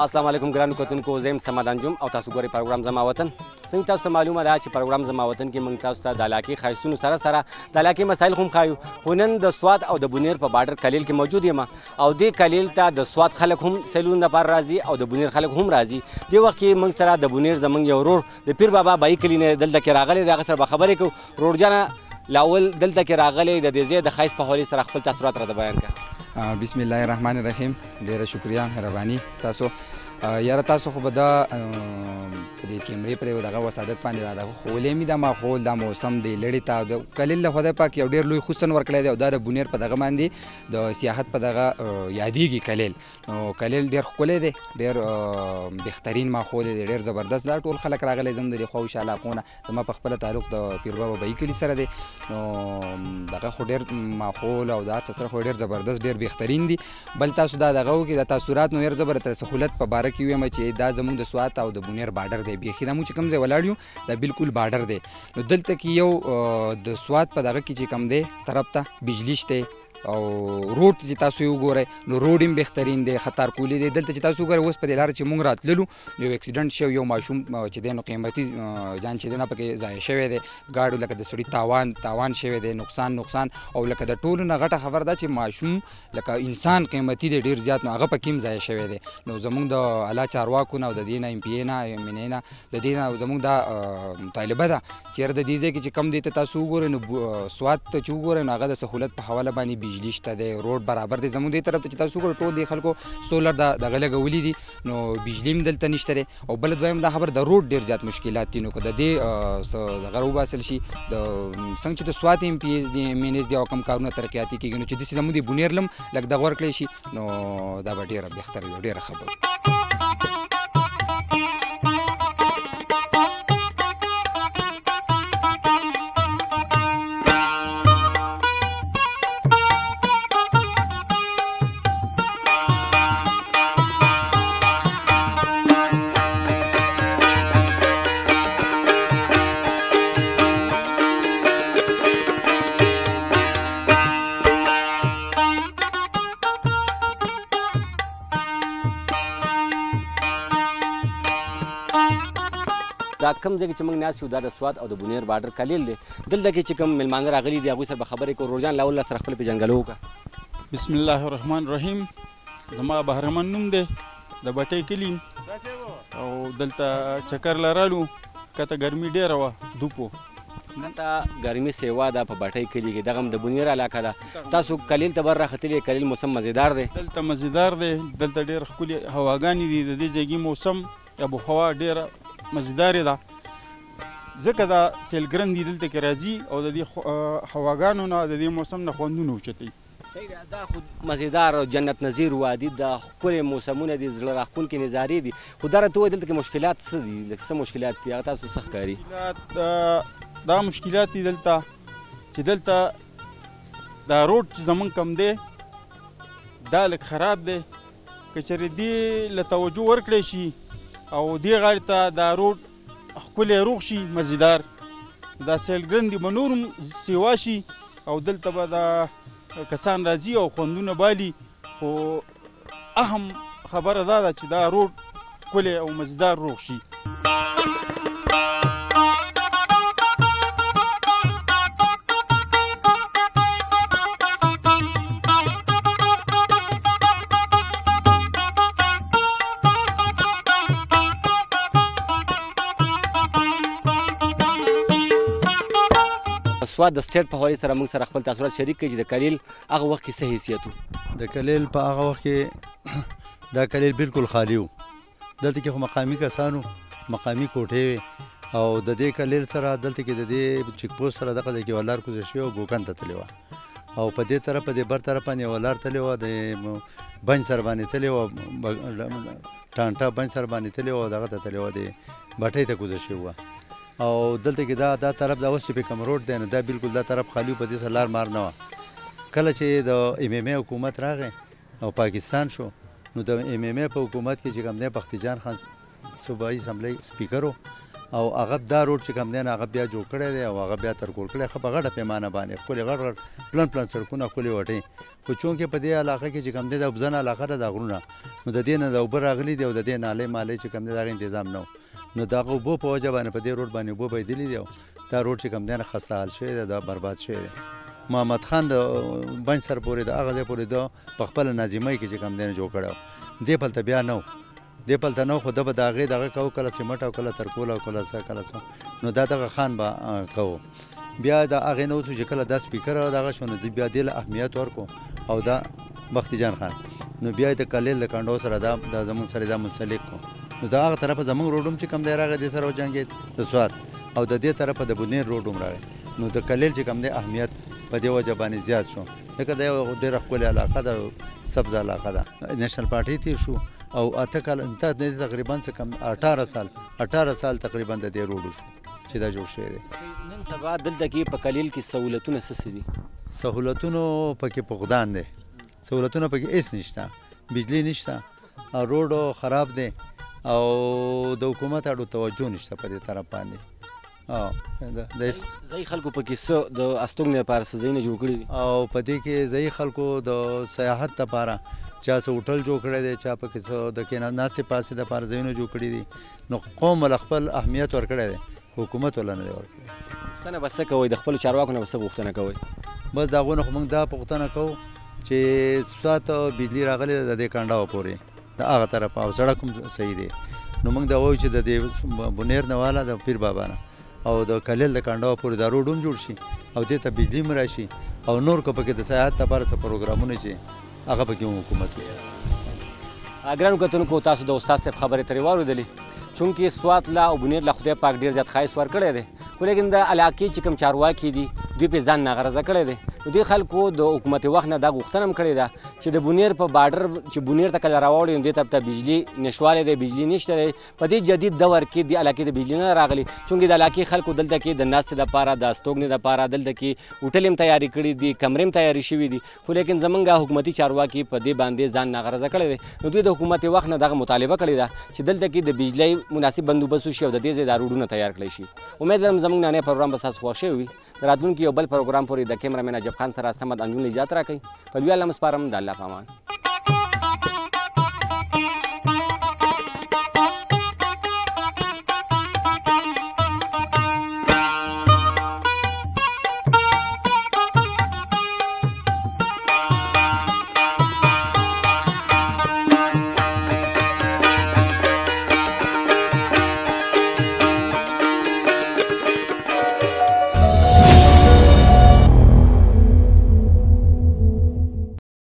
السلام علیکم ګرانو کتونکو، زه یم صمد انجم او تاسو ګورئ پروګرام زما وطن. څنګه تاسو ته معلومه ده چې پروګرام زما وطن کې موږ تاسو ته د علاقې ښایستونو سره سره د علاقې مسایل هم ښایو. خو نن د سوات او د بونیر په باډر کلیل کې موجود یم او دې کلیل ته د سوات خلک هم سیلونو لپاره راځي او د بونیر خلک هم راځي. دې وخت کې موږ سره د بونیر زموږ یو ورور د پیر بابا بایي کلي نه دلته کې راغلی دی، هغه سره به خبرې کوو. ورور جانه لاول دلته کې راغلی د دې ځای د ښایست په حوالې سره خپل تاثرات راته بیان کړه. بسم الله الرحمن الرحیم. ډیره شکریا، مهرباني ستاسو. یاره تاسو خو به دا په دې کیمرې په دغه وسادت باندې دا دغه ښوولی مې دا ماحول دا موسم دی لړې ته د کلیل له خدای پاک یو ډېر لوی حسن ورکړی دی او دا د بونیر په دغه باندې د سیاحت په دغه یادېږي کلیل. نو کلیل ډېر ښکلی دی، ډېر بهترین ماحول دی، ډېر زبردست. دا ټول خلک راغلی زموږ د دې خوا وشا علاقونه. زما په خپله تعلق د پیر بابا بایي کلي سره دی. نو دغه خو ډېر ماحول او د هر څه سره خو ډېر زبردست، ډېر بهترین دی. بل تاسو دا دغه وکړي د تاثرات نو ډېر زه به درته سهولت په باره کې ویم چې دا زموږ د سوات او د بونیر باډر دی. بیخي دا موږ چې کوم ځای ولاړ یو دا بالکل باډر دی. نو دلته کې یو د سوات په دغه کې چې کوم دی طرف ته بجلی شته او روډ چې تاسو یې وګورئ نو روډ هم بهترین دی، خطر کولی دی. دلته چې تاسو وګورئ اوس په دې لاره چې موږ راتللو یو اکسیډنټ شو، یو ماشوم چې دی نو قیمتي جان چې دی نه پکې ضایع شوی دی. ګاډو لکه د سړي تاوان شوی دی، نقصان او لکه د ټولو نه غټه خبر ده چې ماشوم لکه انسان قیمتي دی ډېر زیات، نو هغه پکې هم ضایع شوی دی. نو زموږ د اعلی چارواکو نه او د دې نه ایم پی ای نه منې نه د دې نه زموږ دا مطالبه ده چې یاره د دې ځای کې چې کم دی ته تاسو وګورئ نو سوات ته چې وګورئ نو هغه د سهولت په حواله باندې بجلی شته دی، روډ برابر دی. زموږ دې طرف ته چې تاسو وګورئ ټول دې خلکو سولر دغه لګولي دي، نو بجلی هم دلته نشته دی. او بله دویم دا خبر د روډ ډېر زیات مشکلات دي. نو که د دې دغه وباسل شي د څنګه چې د سوات ایم پی ایز دي مین ایز دي او کوم کارونه ترقیاتي کېږي نو چې داسې زموږ د بونیر لم لږ دغه ورکړی شي نو دا به ډېره بهتره وي، ډېره ښه به. دا کوم ځای کې چې موږ ناست یو دا د سوات او د بونیر باډر کلیل دی. دلته کې چې کوم میلمانه راغلي دي هغوی سره به خبرې کوو. ورور جان لاول سره خپل پېژندګلو وکړه. بسم الله الرحمن الرحیم. زما بهرمن نوم دی، د بټۍ کلي او دلته چکر لرالو. کته ګرمي ډېره وه دوپو دلته ګرمي سیوا ده په بټۍ کلي کې، دغه هم د بونیر علاقه ده. تاسو کلیل ته بر راختلي، کلیل موسم مزیدار دی. دلته مزیدار دی، دلته ډېر ښکلي هواګانې دي. د دې ځایګي موسم ابوهوا ډېره مزیدارې ده ځکه دا سیلګرن دي دلته کې راځي او د دې هواګانو نه د دې موسم نه خوندونه اوچتوي. صحیح ده، دا خو مزیدار او جنت نظیر وادي د ښکلې موسمونه دي، زړه راښکونکي نظارې دي. خو دا راته ووایي دلته کې مشکلات څه دي؟ لږ څه مشکلات دي هغه تاسو څه ښکاري؟ دا مشکلات دي دلته چې دلته دا روډ چې زمونږ کم دی دا لږ خراب دی. که چېرې دې له توجه ورکړی شي او دې غاړې ته دا روډ ښکلی روغ شي مزیدار، دا سیلګرن دي به نور هم سیوا شي او دلته به دا کسان راځي او خوندونه بالي. خو اهم خبره دا ده چې دا روډ ښکلی او مزیدار روغ شي. سوات د سټیټ په حوالې سره موږ سره خپل تاثرات شریک کړي چې د کلیل هغه وخت کې څه حیثیت و؟ د کلیل په هغه وخت کې دا کلیل بالکل خالي و. دلته کې خو مقامي کسانو مقامي کوټې وې او د دې کلیل سره دلته کې د دې چیک پوسټ سره دغه ځای کې یوه لار کوزه شوې او ګوکن ته تللې وه او په دې طرف په دې بر طرف باندې یوه لار تللې وه د بنج سر باندې تللې وه، ټانټه بنج سر باندې تللې وه او دغه ته تللې وه د بټۍ ته کوزه شوې وه. او دلته کې دا طرف دا اوس چې په کوم روډ دی نو دا بالکل دا طرف خالي و، په دې سره لار مار نه وه. کله چې د ایم ایم ای حکومت راغی او پاکستان شو نو د ایم ایم ای په حکومت کې چې کوم دی بختیار جان خان صوبایي اسمبلی سپیکر و او هغه دا روډ چې کوم دی نه هغه بیا جوړ کړی دی او هغه بیا ترکول کړی ښه په غټه پیمانه باندې ښکلې غټ غټ پلن سړکونه ښکلې وټې خو چونکې په دې علاقه کې چې کوم دی د اوبزنه علاقه ده دا غرونه نو د دې نه د اوبه راغلي دي او د دې نالۍ مالۍ چې کوم دی د هغه تنظام نه و نو د هغه اوبو په وجه باندې په دې روډ باندې اوبه بهېدلي دي او دا روډ چې کوم دی نه خسته حال شوی دی دا برباد شوی دی محمد خان د بنچ سر پورې د هغه ځای پورې د په خپله ناظمۍ کې چې کوم دی نه جوړ کړی و دې پلته بیا نه و دې پلته نه و خو ده به د هغې دغه کوو کله سیمټ او کله ترکول او کله څه کله څه نو دا دغه خان به کوو بیا د هغې نه وڅو چې کله دا سپیکر او دغه شو نو بیا دې له اهمیت ورکړو او دا بختي جان خان نو بیا یې د کلیل د کنډو سره دا زموږ سره دا منسلک کړو نو د هغه طرفه زموږ روډ هم چې کوم دی راغی دې سره وجنګېد د سوات او د دې طرفه د بونیر روډ هم راغی نو د کلیل چې کوم دی اهمیت په دې وجه باندې زیات شو ځکه دا یو ډېره ښکلې علاقه ده سبز علاقه ده نیشنل پارټي تېر شو او اته کال تقریبا څه کم 18 سال تقریبا د دې روډ شو چې دا جوړ شوی دی نن سبا دلته کې په کلیل کې سهولتونه څه دي سهولتونو پکې فقدان دی سهولتونه پکې هېڅ نشته بجلی نشته روډ خراب دی او د حکومت اړو توجه نشته په دې طرف باندې ځایي خلکو پکې څه د استوګنې لپاره څه ځایونه جوړ کړي دي او په دې کې ځایي خلکو د سیاحت لپاره چا څه هوټل جوړ کړی دی چا پکې څه د کېناستې پاسې دپاره ځایونه جوړ کړي دي نو قوم له خپل اهمیت ورکړی دی حکومت ولا نه دی ورکړی پوښتنه به څه کوئ د خپلو چارواکو نه به څه غوښتنه کوئ بس د هغو نه خو موږ دا پوښتنه کوو چې سوات بجلي راغلې ده د دې کنډاو پورې د هغه طرف او سړک هم صحیح دی نو موږ دا وایو چې د دې بونیر نه والا د پیر بابا نه او د کلیل د کنډاو پورې دا روډ هم جوړ شي او دې ته بجلي هم راشي او نور که پکې د سیاحت لپاره څه پروګرامونه چې هغه پکې هم حکومت وکړي ګرانو کتونکو تاسو د استاد صاحب خبرې ترې واورېدلې چونکې سوات لا او بونیر له خدای پاک ډېر زیات ښایست ورکړی دی خو لیکن د علاقې چې کوم چارواکي دي دوی پرې ځان ناغرضه کړی دی نو دې خلکو د حکومت وخت نه دا غوښتنه هم کړې ده چې د بونیر په باډر چې بونیر ته کله راوړي نو دې طرف ته بجلي نشوالی دی بجلي نشته دی په دې جدید دور کې دې علاقې د بجلي نه راغلي چونکې د علاقې خلکو دلته کې د ناستې لپاره د استوګنې لپاره دلته کې هوټل هم تیاري کړي دي کمرې هم تیاري شوي دي خو لیکن زمونږ حکومتي چارواکي په دې باندې ځان ناغرضه کړی دی نو دوی د حکومت وخت نه دغه مطالبه کړې ده چې دلته کې د بجلۍ مناسب بندوبست وشي او د دې ځای دا روډونه تیار کړی شي امید لرم زموږ نانی پروګرام به ستاسو خوښ شوی وي د راتلونکي یو بل پروګرام پورې د کیمرامین اجب خان سره سمد انجون اجازت راکوي په لوی الله مسپارم د الله په امان